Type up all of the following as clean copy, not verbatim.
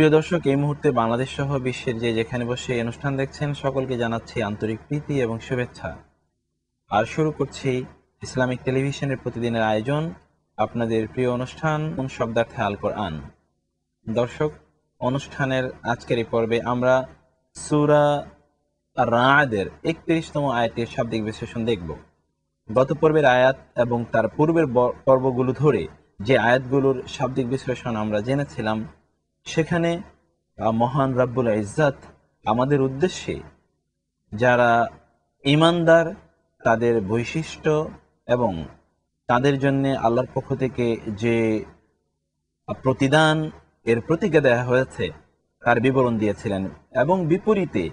প্রিয় দর্শক, এই মুহূর্তে বাংলাদেশ সহ বিশ্বের যে যেখানে বসে এই অনুষ্ঠান দেখছেন সকলকে জানাচ্ছি আন্তরিক প্রীতি এবং শুভেচ্ছা। আর শুরু করছি ইসলামিক টেলিভিশনের প্রতিদিনের আয়োজন, আপনাদের প্রিয় অনুষ্ঠান শব্দার্থে আল কোরআন। দর্শক, অনুষ্ঠানের আজকের এই পর্বে আমরা সূরা রা'দের 31তম আয়াতের শাব্দিক বিশ্লেষণ দেখব। গত পর্বের আয়াত এবং তার পূর্বের পর্বগুলো ধরে যে আয়াতগুলোর শাব্দিক বিশ্লেষণ আমরা জেনেছিলাম, সেখানে মহান রাব্বুল ইজ্জত আমাদের উদ্দেশ্যে যারা ঈমানদার তাদের বৈশিষ্ট্য এবং তাদের জন্য আল্লাহর পক্ষ থেকে যে প্রতিদান এর প্রতিজ্ঞা দেওয়া হয়েছে তার বিবরণ দিয়েছিলেন, এবং বিপরীতে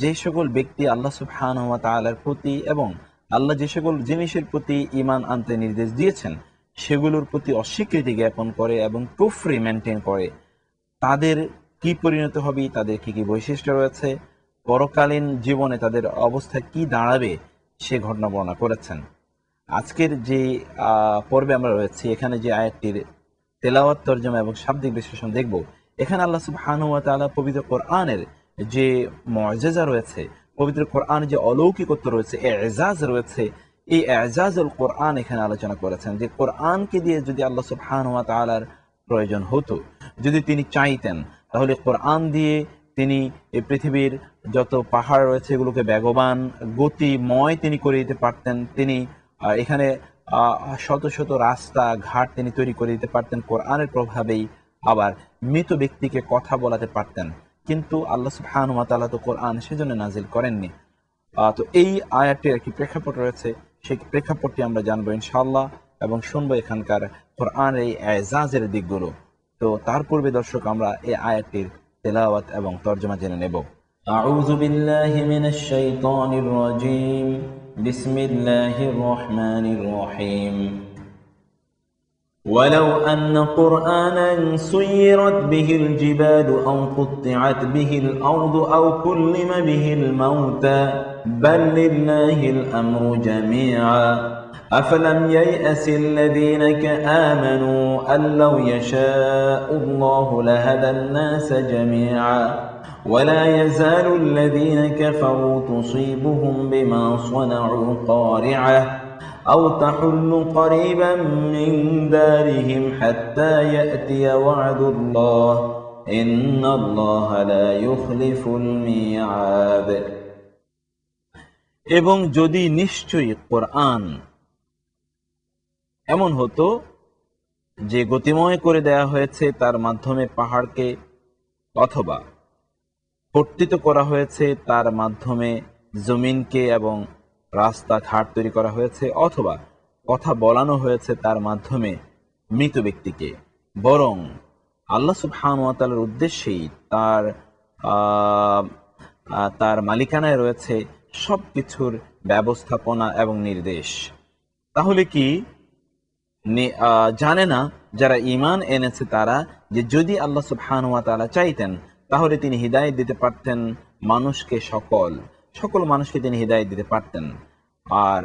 যে সকল ব্যক্তি আল্লাহ সুবহানাহু ওয়া তাআলার প্রতি এবং আল্লাহ যে সকল জিনিসের প্রতি ঈমান আনতে নির্দেশ দিয়েছেন সেগুলোর প্রতি অস্বীকৃতি জ্ঞাপন করে এবং কুফরি মেনটেন করে, তাদের কি পরিণত হবে, তাদের কি কি বৈশিষ্ট্য রয়েছে, পরকালীন জীবনে তাদের অবস্থা কি দাঁড়াবে সে ঘটনা বর্ণনা করেছেন। আজকের যে পর্বে আমরা রয়েছি, এখানে যে আয়াতটির তেলাওয়াত, তরজমা এবং শাব্দিক বিশ্লেষণ দেখব, এখানে আল্লাহ সুবহানাহু ওয়া তাআলা পবিত্র কোরআনের যে মুআজিজা রয়েছে, পবিত্র কোরআনের যে অলৌকিকত্ব রয়েছে, এজাজ রয়েছে, এই এজাজুল কোরআন এখানে আলোচনা করেছেন। যে কোরআনকে দিয়ে যদি আল্লাহ সুবহানাহু ওয়া তাআলার প্রয়োজন হতো, যদি তিনি চাইতেন, তাহলে কোরআন দিয়ে তিনি এই পৃথিবীর যত পাহাড় রয়েছে এগুলোকে বেগবান গতিময় তিনি করে দিতে পারতেন। তিনি এখানে শত শত রাস্তা ঘাট তিনি তৈরি করে দিতে পারতেন কোরআনের প্রভাবেই। আবার মৃত ব্যক্তিকে কথা বলাতে পারতেন, কিন্তু আল্লাহ সুবহানাহু ওয়া তাআলা তো কোরআন সেজন্য নাজিল করেননি। তো এই আয়াতটির একটি প্রেক্ষাপট রয়েছে, সেই প্রেক্ষাপটটি আমরা জানবো ইনশাআল্লাহ এবং শুনবো এখানকার কোরআনের এই এজাজের দিকগুলো। তো তার পূর্বে দর্শক, আমরা এই আয়াতটির তেলাওয়াত এবং তরজমা জেনে নেব। আউযু বিল্লাহি মিনাশ শাইতানির রাজীম, বিসমিল্লাহির রহমানির রহিম। ولو أن قرآنا سيرت به الجبال أو قطعت به الأرض أو كلم به الموتى بل لله الأمر جميعا أفلم ييأس الذين آمنوا أن لو يشاء الله لهدى الناس جميعا ولا يزال الذين كفروا تصيبهم بما صنعوا قارعة أو تحل قريبا من دارهم حتى يأتي وعد الله إن الله لا يخلف الميعاد। এবং যদি নিশ্চয়ই কোরআন এমন হতো যে গতিময় করে দেয়া হয়েছে তার মাধ্যমে পাহাড়কে, অথবা পট্টিত করা হয়েছে তার মাধ্যমে জমিনকে এবং রাস্তাঘাট তৈরি করা হয়েছে, অথবা কথা বলানো হয়েছে তার মাধ্যমে মৃত ব্যক্তিকে, বরং আল্লাহ সুবহানাহু ওয়া তাআলার উদ্দেশ্যেই তার মালিকানায় রয়েছে সবকিছুর ব্যবস্থাপনা এবং নির্দেশ। তাহলে কি জানে না যারা ঈমান এনেছে তারা, যে যদি আল্লাহ সুবহানাহু ওয়া তাআলা চাইতেন তাহলে তিনি হিদায়াত দিতে পারতেন মানুষকে, সকল মানুষকে তিনি হিদায়াত দিতে পারতেন। আর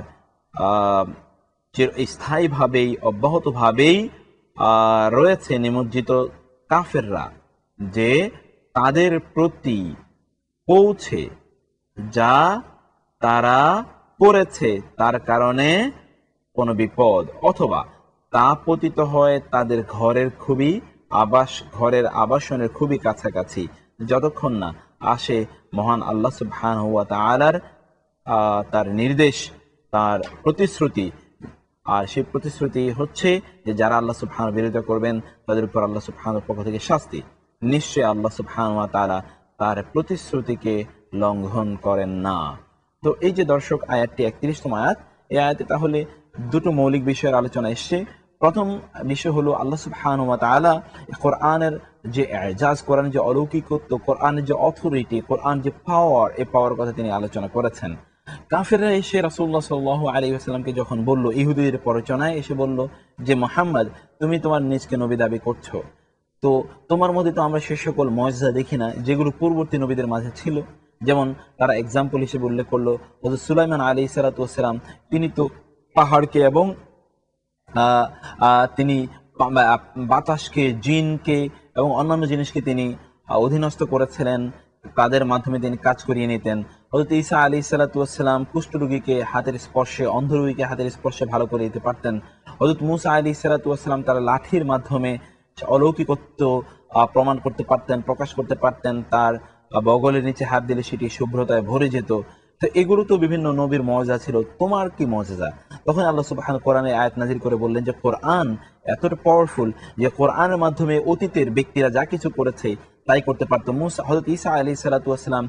স্থায়ীভাবেই অব্যাহতভাবেই রয়েছে নিমজ্জিত কাফেররা, যে তাদের প্রতি পৌঁছে যা তারা করেছে তার কারণে কোনো বিপদ, অথবা তা পতিত হয় তাদের ঘরের আবাসনের খুবই কাছাকাছি, যতক্ষণ না আসে মহান আল্লাহ সুবহানাহু ওয়া তাআলার তার নির্দেশ, তার প্রতিশ্রুতি। আর সেই প্রতিশ্রুতি হচ্ছে যে যারা আল্লাহ সুবহানাহু বিরোধিতা করবেন তাদের উপর আল্লাহ সুবহানাহুর পক্ষ থেকে শাস্তি। নিশ্চয়ই আল্লাহ সুবহানাহু ওয়া তাআলা তার প্রতিশ্রুতিকে লঙ্ঘন করেন না। তো এই যে দর্শক, আয়াতটি 31তম আয়াত, এই আয়াতে তাহলে দুটো মৌলিক বিষয়ের আলোচনা এসছে। প্রথম বিষয় হলো আল্লাহ সুবহানাহু ওয়া তাআলা কোরআনের যে এজাজ, কোরআনের যে অলৌকিকত্ব, কোরআনের যে অথরিটি, কোরআন যে পাওয়ার, এই পাওয়ার কথা তিনি আলোচনা করেছেন। কাফেররা এসে রাসূলুল্লাহ সাল্লাল্লাহু আলাইহি ওয়াসাল্লামকে যখন বলল, ইহুদিদের প্ররোচনায় এসে বলল যে মুহাম্মদ, তুমি তোমার নিজকে নবী দাবি করছো, তো তোমার মধ্যে তো আমরা সে সকল মুআজিজা দেখি না যেগুলো পূর্ববর্তী নবীদের মাঝে ছিল। যেমন তারা এক্সাম্পল হিসেবে উল্লেখ করলো হযরত সুলাইমান আলাইহিস সালাতু ওয়াস সালাম, তিনি তো পাহাড়কে এবং তিনি বাতাসকে, জিনকে এবং অন্যান্য জিনিসকে তিনি অধীনস্থ করেছিলেন, তাদের মাধ্যমে তিনি কাজ করিয়ে নিতেন। হযরত ঈসা আলাইহিস সালাতু ওয়াস সালাম কুষ্ঠরোগীকে হাতের স্পর্শে, অন্ধ রোগীকে হাতের স্পর্শে ভালো করে দিতে পারতেন। হযরত মূসা আলাইহিস সালাতু ওয়াস সালাম তার লাঠির মাধ্যমে অলৌকিকত্ব প্রমাণ করতে পারতেন, প্রকাশ করতে পারতেন। তার বগলের নিচে হাত দিলে সেটি শুভ্রতায় ভরে যেত। তো এগুলো তো বিভিন্ন নবীর মুজিজা ছিল, তোমার কি মুজিজা? তখন আল্লাহ সুবহানাহু কোরআনে আয়াত নাযিল করে বললেন যে কোরআন এতটা পাওয়ারফুল যে কোরআনের মাধ্যমে অতীতের ব্যক্তিরা যা কিছু করেছে তাই করতে পারতো। হযরত ঈসা আলাইহিস সালাতু ওয়াস সালাম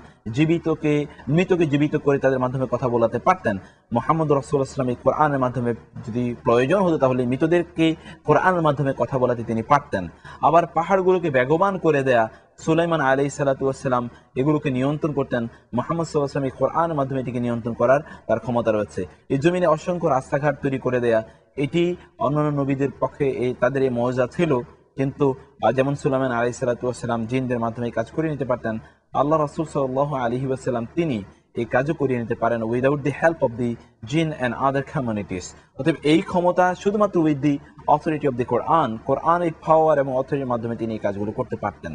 মৃতকে জীবিত করে তাদের মাধ্যমে কথা বলাতে পারতেন। মুহাম্মদ রাসূলুল্লাহ সাল্লাল্লাহু আলাইহি ওয়াসাল্লাম এই কোরআনের মাধ্যমে যদি প্রয়োজন হতো তাহলে মৃতদেরকে কোরআনের মাধ্যমে কথা বলাতে তিনি পারতেন। আবার পাহাড়গুলোকে বেগবান করে দেয়া সুলাইমান আলাইহিস সালাতু ওয়াস সালাম এগুলোকে নিয়ন্ত্রণ করতেন। মুহাম্মদ সাল্লাল্লাহু আলাইহি ওয়াসাল্লাম এই কোরআনের মাধ্যমে এটিকে নিয়ন্ত্রণ করার তার ক্ষমতা রয়েছে। এই জমিনে অসংখ্য রাস্তাঘাট তৈরি করে দেয়া, এটি অন্যান্য নবীদের পক্ষে তাদের এই মুজিজা ছিল। কিন্তু যেমন সুলাইমান আলাইহিস সালাতু ওয়াস সালাম জিনদের মাধ্যমে কাজ করে নিতে পারতেন, আল্লাহ রাসূল সাল্লাল্লাহু আলাইহি ওয়াসাল্লাম তিনি এই কাজও করিয়ে নিতে পারেন without the help of the jinn and other communities. অতএব এই ক্ষমতা শুধুমাত্র with the authority of the Quran এই পাওয়ার এবং অথরিটির মাধ্যমে তিনি এই কাজগুলো করতে পারতেন।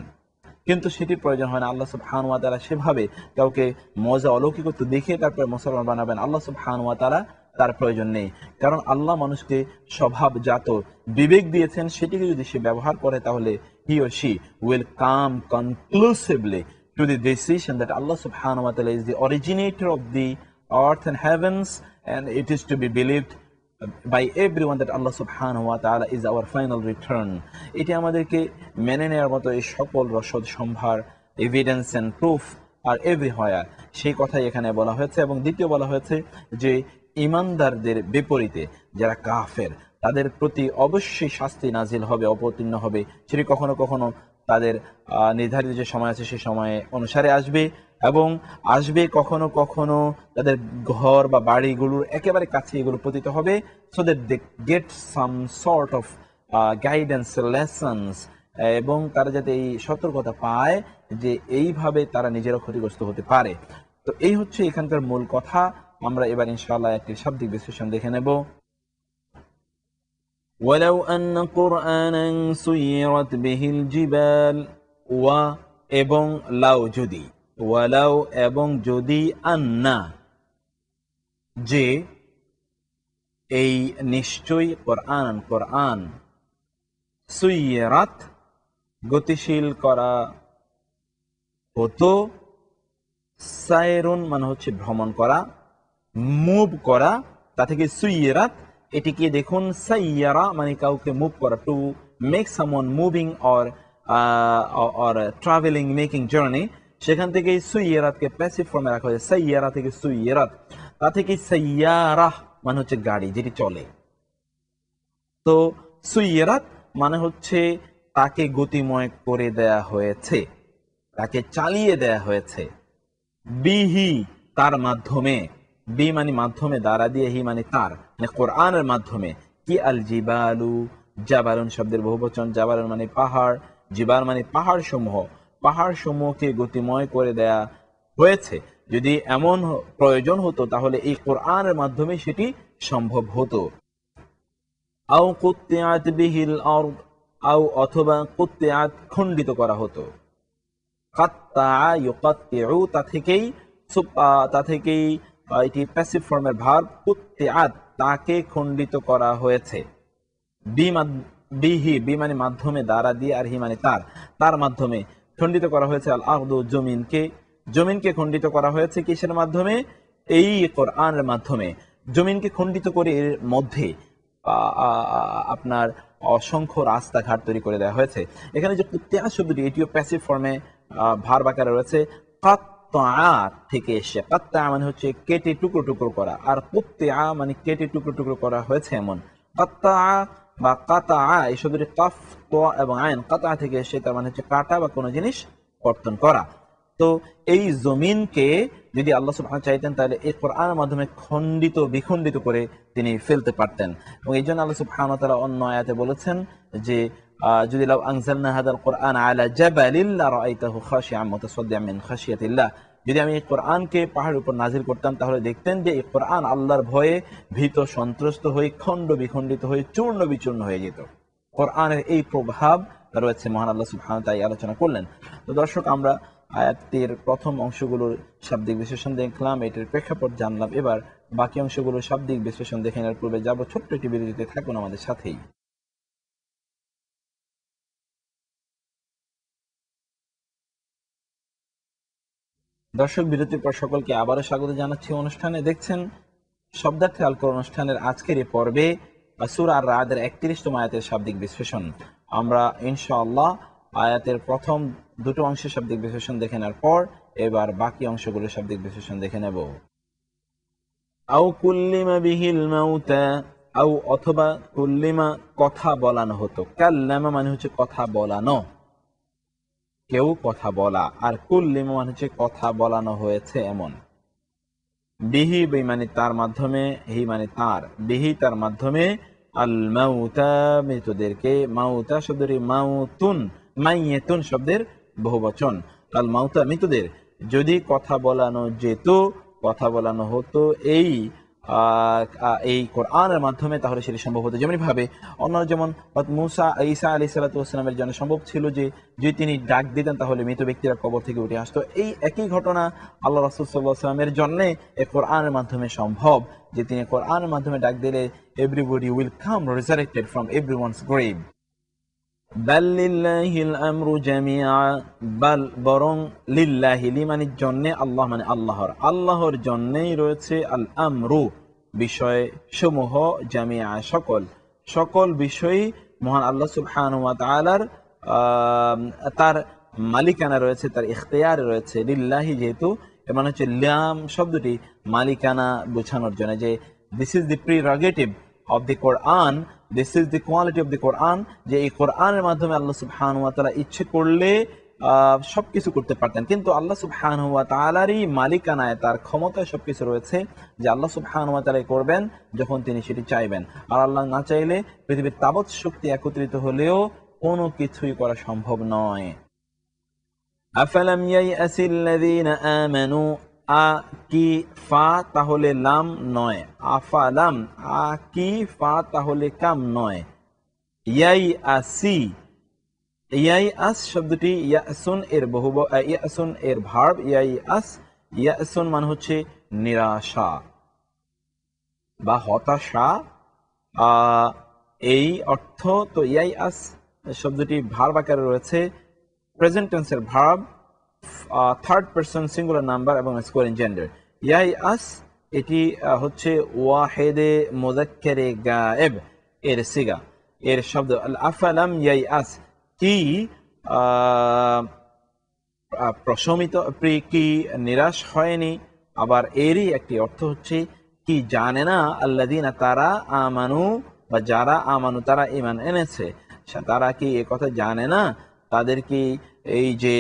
কিন্তু সেটির প্রয়োজন হয় না। আল্লাহ সুবহানাহু ওয়া তাআলা সেভাবে কাউকে মুজিজা অলৌকিকত্ব দেখিয়ে তারপরে মুসলমান বানাবেন, আল্লাহ সুবহানাহু ওয়া তাআলা তার প্রয়োজন নেই। কারণ আল্লাহ মানুষকে স্বভাবজাত বিবেক দিয়েছেন, সেটিকে যদি সে ব্যবহার করে তাহলে হি or she will come conclusively to the decision that Allah subhanahu wa ta'ala is the originator of the earth and heavens, and it is to be believed by everyone that Allah subhanahu wa ta'ala is our final return. এটি আমাদেরকে মেনে নেওয়ার মতো এই সকল রসদ সম্ভার, evidence and proof আর এভরিহোয়ার, সেই কথাই এখানে বলা হয়েছে। এবং দ্বিতীয় বলা হয়েছে যে ঈমানদারদের বিপরীতে যারা কাফের তাদের প্রতি অবশ্যই শাস্তি নাজিল হবে, অবতীর্ণ হবে। সেটি কখনো কখনো তাদের নির্ধারিত যে সময় আছে সেই সময়ে অনুসারে আসবে, এবং কখনো কখনো তাদের ঘর বা বাড়িগুলোর একেবারে কাছে এগুলো পতিত হবে, so that they get some sort of guidance lessons, এবং তারা যাতে এই সতর্কতা পায় যে এইভাবে তারা নিজেরা ক্ষতিগ্রস্ত হতে পারে। তো এই হচ্ছে এখানকার মূল কথা। আমরা এবার ইনশাআল্লাহ একটি শাব্দিক বিশ্লেষণ দেখে নেব। ওয়ালাউ আন্না কুরআনান সুয়িরাত বিহিল জিবাল, ওয়া এবং লাউ যদি, ওয়ালাউ এবং যদি, আন্না যে, এই নিশ্চয়ই কোরআন সুয়িরাত গতিশীল করা হতো, সায়রুন মানে হচ্ছে ভ্রমণ করা, মুভ করা, তা থেকে সুইরাত, এটিকে দেখুন সাইয়ারা মানে কাউকে মুভ করা, to make someone moving or travelling, making journey, সেখান থেকে সুইরাতকে প্যাসিভ ফর্মে রাখা হয়েছে, সাইয়ারা থেকে সুইরাত, তা থেকে সাইয়ারা মানে হচ্ছে গাড়ি যেটি চলে। তো সুইরাত মানে হচ্ছে তাকে গতিময় করে দেয়া হয়েছে, তাকে চালিয়ে দেয়া হয়েছে, বিহি তার মাধ্যমে, বি মানে মাধ্যমে, দ্বারা দিয়ে, হি মানে তার, মানে কোরআনের মাধ্যমে। কি আল জিবালু, জাবালুন শব্দের বহুবচন, জাবালুন মানে পাহাড়, জিবাল মানে পাহাড় সমূহকে গতিময় করে দেয়া হয়েছে। যদি এমন প্রয়োজন হতো তাহলে এই কোরআনের মাধ্যমে সেটি সম্ভব হতো। আও কুত্তিআত বিহিল আরদ, আও অথবা কুত্তিআত খণ্ডিত করা হতো, কাত্তা ইউকাত্তিউ তা থেকেই এটি প্যাসিভ ফর্মের ভার্ব, কুত্তিআত তাকে খণ্ডিত করা হয়েছে, বিহি বি মানে মাধ্যমে, দ্বারা দিয়ে, আর হি মানে তার মাধ্যমে খণ্ডিত করা হয়েছে। আল আরদু জমিনকে খণ্ডিত করা হয়েছে কিসের মাধ্যমে? এই কোরআনের মাধ্যমে। জমিনকে খণ্ডিত করে এর মধ্যে আপনার অসংখ্য রাস্তাঘাট তৈরি করে দেওয়া হয়েছে। এখানে যে কুত্তিআত শব্দটি এটিও প্যাসিভ ফর্মে ভার্ব আকারে রয়েছে, কাত্তা থেকে এসে, কাত্তা মানে হচ্ছে কেটে টুকরো টুকরো করা, আর কুত্তিআ মানে কেটে টুকরো টুকরো করা হয়েছে এমন। কাত্তা বা কাতা, এই শব্দটি কাফ, ত এবং আইন, কাতা থেকে এসে, তার মানে হচ্ছে কাটা বা কোনো জিনিস কর্তন করা। তো এই জমিনকে যদি আল্লাহ সুবহানাহু চাইতেন তাহলে এই কোরআনের মাধ্যমে বিখণ্ডিত করে তিনি ফেলতে পারতেন। এবং এই জন্য আল্লাহ সুবহানাহু ওয়া তাআলা অন্য আয়াতে বলেছেন যে যদি লাউ আনজালনা হাদাল কোরআন আলা জাবালিন লারাআইতাহু খাশিআন মুতাসাদ্দিআন মিন খাশিয়াতিল্লাহ, যদি আমি এই কোরআনকে পাহাড়ের উপর নাজিল করতাম তাহলে দেখতেন যে এই কোরআন আল্লাহর ভয়ে ভীত সন্ত্রস্ত হয়ে খণ্ড বিখণ্ডিত হয়ে চূর্ণ বিচূর্ণ হয়ে যেত। কোরআনের এই প্রভাব রয়েছে মহান আল্লাহ সুবহানাহু ওয়া তাআলা আলোচনা করলেন। তো দর্শক, আমরা আয়াতের প্রথম অংশগুলোর শাব্দিক বিশ্লেষণ দেখলাম, এটির প্রেক্ষাপট জানলাম। এবার বাকি অংশগুলোর শাব্দিক বিশ্লেষণ দেখে নেওয়ার পূর্বে যাব ছোট্ট একটি বিরতিতে, থাকুন আমাদের সাথেই। দর্শক, বিরতির পর সকলকে আবারও স্বাগত জানাচ্ছি অনুষ্ঠানে। দেখছেন শব্দার্থে আল কোরআন অনুষ্ঠানের আজকের এই পর্বে সূরা আর-রা'দের 31তম আয়াতের শাব্দিক বিশ্লেষণ। আমরা ইনশাআল্লাহ আয়াতের প্রথম দুটো অংশের শাব্দিক বিশ্লেষণ দেখে নেওয়ার পর এবার বাকি অংশগুলোর শাব্দিক বিশ্লেষণ দেখে নেব। আও কুল্লিমা বিহিল মাউতা, আও অথবা কুল্লিমা কথা বলানো হতো, কাল্লামা মানে হচ্ছে কথা বলানো, কেউ কথা বলা, আর কুল্লিমা মানে হচ্ছে কথা বলানো হয়েছে এমন। বিহি মানে তার মাধ্যমে, হি মানে তার, বিহি তার মাধ্যমে, আল মাউতা মৃতদেরকে, মাউতা শব্দের মাউতুন, মাইয়াতুন শব্দের বহুবচন, আল মাউতা মৃতদের যদি কথা বলানো যেত, কথা বলানো হতো এই এই কোরআনের মাধ্যমে, তাহলে সেটি সম্ভব হতো। যেমন ভাবে অন্যান্য যেমন মুসা ঈসা আলাইহিস সালাতু ওয়াস সালামের জন্য সম্ভব ছিল যে যদি তিনি ডাক দিতেন তাহলে মৃত ব্যক্তিরা কবর থেকে উঠে আসতো। এই একই ঘটনা আল্লাহ রাসূল সাল্লাল্লাহু আলাইহি ওয়াসাল্লামের জন্য এই কোরআনের মাধ্যমে সম্ভব, যে তিনি কোরআনের মাধ্যমে ডাক দিলে everybody will come resurrected from everyone's grave. বাল লিল্লাহিল আমরু জামিআ, বাল বরং, লিল্লাহি লি মানে জন্যে, আল্লাহ মানে আল্লাহর, আল্লাহর জন্যেই রয়েছে, আল আমরু বিষয় সমূহ, জামিআ সকল, সকল বিষয়ই মহান আল্লাহ সুবহানাহু ওয়া তাআলার তার মালিকানা রয়েছে, তার ইখতিয়ার রয়েছে। লিল্লাহি যেহেতু মানে হচ্ছে লাম শব্দটি মালিকানা বোঝানোর জন্য, যে this is the prerogative of the Quran, this is the quality of the Quran, যে এই কোরআনের মাধ্যমে আল্লাহ সুবহানাহু ওয়া তাআলা ইচ্ছে করলে সবকিছু করতে পারতেন, কিন্তু আল্লাহ সুবহানাহু ওয়া তাআলারই মালিকানায়, তার ক্ষমতায় সবকিছু রয়েছে, যে আল্লাহ সুবহানাহু ওয়া তাআলা করবেন যখন তিনি সেটি চাইবেন। আর আল্লাহ না চাইলে পৃথিবীর তাবৎ শক্তি একত্রিত হলেও কোনো কিছুই করা সম্ভব নয়। আফালাম ইয়াইআসিল্লাযীনা আমানু, আ কি ফা তাহলে লাম নয়, আফালাম আ কি ফা তাহলে কাম নয়, ইয়াইআসি, ইয়াইআস শব্দটি ইয়াসুন এর ইয়াসুন এর ভার্ব, ইয়াইআস, ইয়াসুন মানে হচ্ছে নিরাশা বা হতাশা, এই অর্থ। তো ইয়াইআস শব্দটি ভার্ব আকারে রয়েছে, প্রেজেন্ট টেন্সের verb, third person singular number এবং স্কোয়ারিং জেন্ডার। ইয়াইআস এটি হচ্ছে ওয়াহেদে মুযাক্কারে গায়েব এর সিগা, এর শব্দ। আফালাম ইয়াইআস কি প্রশমিত, কি নিরাশ হয়নি। আবার এরই একটি অর্থ হচ্ছে কি জানে না, আল্লাযীনা তারা, আমানু বা যারা, আমানু তারা ঈমান এনেছে, তারা কি এ কথা জানে না, তাদের কি এই যে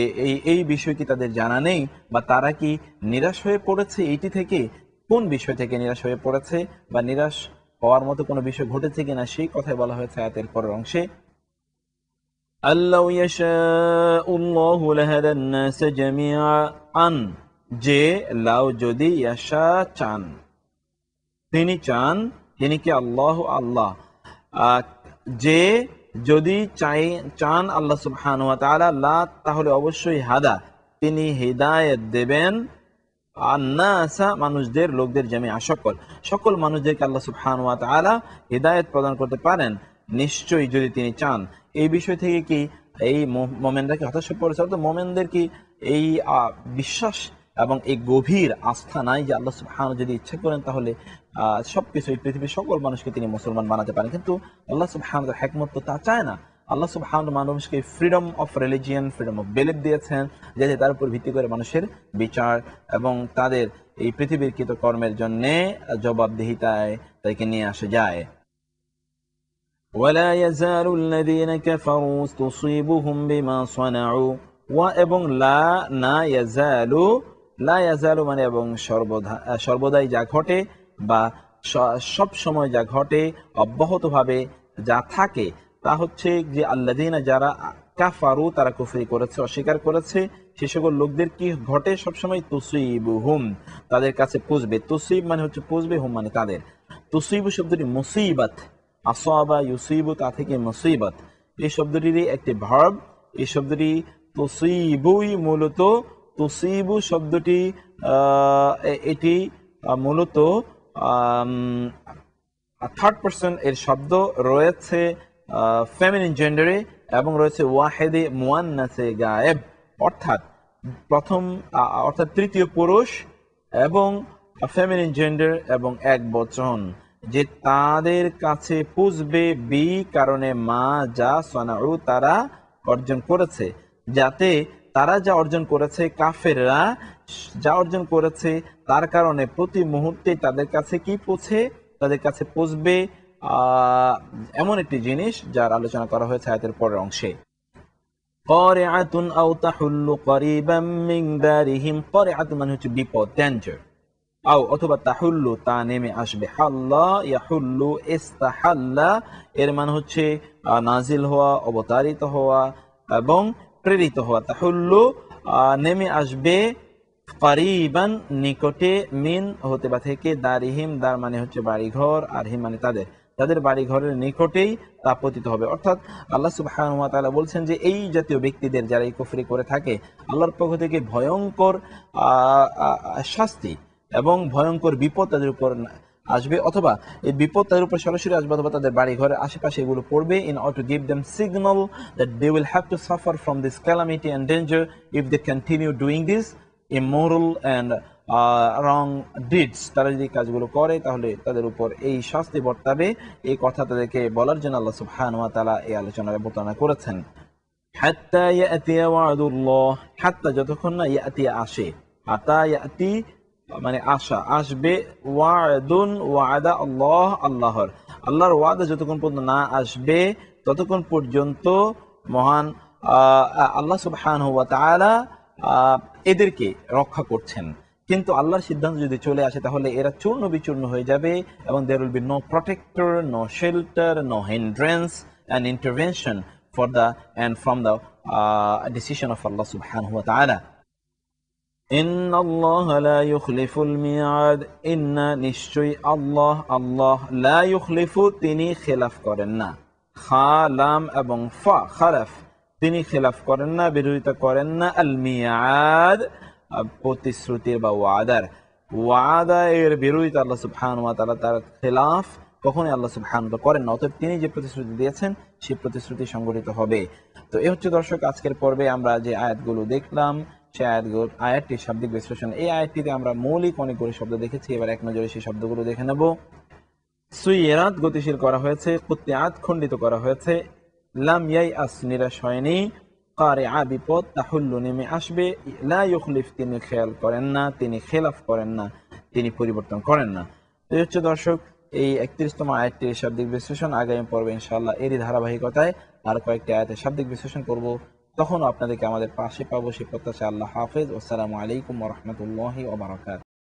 এই বিষয় কি তাদের জানা নেই, বা তারা কি নিরাশ হয়ে পড়েছে এইটি থেকে, কোন বিষয় থেকে নিরাশ হয়ে পড়েছে বা নিরাশ হওয়ার মতো কোনো বিষয় ঘটেছে কিনা, সেই কথাই বলা হয়েছে আয়াতের পরের অংশে। আল্লাহু ইয়াশাউল্লাহু লাহাদান নাস জামিআন, যে লাউ যদি, ইয়াশা চান, তিনি চান, তিনি কি আল্লাহ, আল্লাহ, যে যদি চান আল্লাহ সুবহানাহু ওয়া তাআলা, লা তাহলে অবশ্যই, হাদা তিনি হিদায়াত দেবেন, আন-নাসা মানুষদের, লোকদের, জামিআ সকল, সকল মানুষদেরকে আল্লাহ সুবহানাহু ওয়া তাআলা হিদায়াত প্রদান করতে পারেন নিশ্চয়ই যদি তিনি চান। এই বিষয় থেকে কি এই মুমিনরা কি হতাশ হয়ে পড়েছে? অর্থাৎ মুমিনদের কি এই বিশ্বাস এবং এই গভীর আস্থা নাই যে আল্লাহ সুবহানাহু যদি ইচ্ছা করেন তাহলে সবকিছু, এই পৃথিবীর সকল মানুষকে তিনি মুসলমান বানাতে পারেন? কিন্তু আল্লাহ সুবহানাহু হিকমত তো তা চায় না। আল্লাহ সুবহানাহু মানুষকে freedom of religion, freedom of belief দিয়েছেন, যাতে তার উপর ভিত্তি করে মানুষের বিচার এবং তাদের এই পৃথিবীর কৃতকর্মের জন্য জবাবদিহিতায় তাকে নিয়ে আসা যায়। ওয়ালা ইয়াজালুল্লাযীনা কাফারু তুসিবুহুম বিমা সানাউ, ওয়া এবং লা, না, ইয়াজালু, লা ইয়াজালু মানে এবং সর্বদাই যা ঘটে বা সব সময় যা ঘটে, অব্যাহতভাবে যা থাকে, তা হচ্ছে যে আল্লাযীনা যারা কাফারু তারা কুফরি করেছে, অস্বীকার করেছে, সে সকল লোকদের কি ঘটে সবসময়, তুসিবুহুম তাদের কাছে পুষবে, তুসিব মানে হচ্ছে পুষবে, হুম মানে তাদের। তুসিবু শব্দটি মুসিবত, আসাবা ইউসিবু তা থেকে মুসিবত, এই শব্দটিরই একটি ভার্ব। এই শব্দটি তুসিবুই মূলত তুসিবু শব্দটি এটি মূলত থার্ড পারসন এর শব্দ রয়েছে ফেমিনিন জেন্ডারে এবং রয়েছে ওয়াহেদে মুয়ান্নাসে গায়েব, অর্থাৎ তৃতীয় পুরুষ এবং ফেমিনিন জেন্ডার এবং এক বচন, যে তাদের কাছে পুষবে বি কারণে মা যা সনাউ তারা অর্জন করেছে, যাতে তারা যা অর্জন করেছে কাফেররা যা অর্জন করেছে তার কারণে প্রতি মুহূর্তে তাদের কাছে কি পৌঁছে, তাদের কাছে পৌঁছবে এমন একটি জিনিস যার আলোচনা করা হয়েছে আয়াতের পরের অংশে। ক্বারিআতুন আও তাহুল্লু করিবাম মিন দারিহিম, ক্বারিআতুন মানে হচ্ছে বিপদ, ডেঞ্জার, আও অথবা তাহুল্লু তা নেমে আসবে, হাল্লা ইয়াহুল্লু ইস্তাহাল্লা এর মানে হচ্ছে নাজিল হওয়া, অবতারিত হওয়া এবং প্রেরিত হওয়া। তাহুল্লু নেমে আসবে, কারিবান নিকটে, মিন হতে বা থেকে, দারিহিম দার মানে হচ্ছে বাড়িঘর, আর হিম মানে তাদের বাড়িঘরের নিকটেই তা পতিত হবে। অর্থাৎ আল্লাহ সুবহানাহু ওয়া তাআলা বলছেন যে এই জাতীয় ব্যক্তিদের যারা এই কুফরি করে থাকে, আল্লাহর পক্ষ থেকে ভয়ঙ্কর শাস্তি এবং ভয়ঙ্কর বিপদ তাদের উপর আসবে, অথবা এই বিপদ তাদের উপর সরাসরি আসবে অথবা তাদের বাড়ি ঘরের আশেপাশে এগুলো পড়বে, in order to give them signal that they will have to suffer from this calamity and danger if they continue doing this immoral and wrong deeds। তারা যদি কাজগুলো করে তাহলে তাদের উপর এই শাস্তি বর্তাবে, এই কথা তাদেরকে বলার জন্য আল্লাহ সুবহানাহু ওয়া তাআলা এই আলোচনার বর্ণনা করেছেন। হাত্তা ইয়াতিয়া ওয়াদুল্লাহ, হাত্তা যতক্ষণ না ইয়াতি আসে, আতা ইয়াতি মানে আশা, আসবে, ওয়াদুন ওয়াদা আল্লাহ আল্লাহর ওয়াদা যতক্ষণ পর্যন্ত না আসবে ততক্ষণ পর্যন্ত মহান আল্লাহ সুবহানাহু ওয়া তাআলা এদেরকে রক্ষা করছেন। কিন্তু আল্লাহর সিদ্ধান্ত যদি চলে আসে তাহলে এরা চূর্ণ বিচূর্ণ হয়ে যাবে এবং there will be no protector, no shelter, no hindrance and intervention for the and from the decision of Allah subhanahu wa ta'ala. إن الله لا يخلف الميعاد, إن নিশ্চয়ই আল্লাহ লা ইউখলিফু তিনি খেলাফ করেন না, খা লাম এবং ফা খালাফ তিনি খেলাফ করেন না, বিরোধিতা করেন না, আল মিয়াদ প্রতিশ্রুতির বা ওয়াদা এর বিরোধিতা আল্লাহ সুবহানাহু ওয়া তাআলা তার খেলাফ কখনোই আল্লাহ সুবহানাহু ওয়া তাআলা করেন না, অতএব তিনি যে প্রতিশ্রুতি দিয়েছেন সেই প্রতিশ্রুতি সংগঠিত হবে। তো এই হচ্ছে দর্শক আজকের পর্বে আমরা যে আয়াতগুলো দেখলাম সেই আয়াতটির শাব্দিক বিশ্লেষণ। এই আয়াতটিতে আমরা মৌলিক অনেকগুলো শব্দ দেখেছি, এবার এক নজরে সেই শব্দগুলো দেখে নেব। সুইরাত গতিশীল করা হয়েছে, কুত্তিয়াত খণ্ডিত করা হয়েছে, লাম ইয়াইআস নিরাশ হয়নি, কারিআ বিপদ, তাহুল্লু নেমে আসবে, লা ইউখলিফ তিনি খেয়াল করেন না, তিনি খেলাফ করেন না, তিনি পরিবর্তন করেন না। তো এই হচ্ছে দর্শক এই 31তম আয়াতটির শাব্দিক বিশ্লেষণ। আগামী পর্বে ইনশাআল্লাহ এরই ধারাবাহিকতায় আর কয়েকটি আয়াতের শাব্দিক বিশ্লেষণ করব, তখন আপনাদেরকে আমাদের পাশে পাবো সে প্রত্যাশা। আল্লাহ হাফেজ। আসসালামু আলাইকুম ওয়া রাহমাতুল্লাহি ওয়া বারাকাতুহু।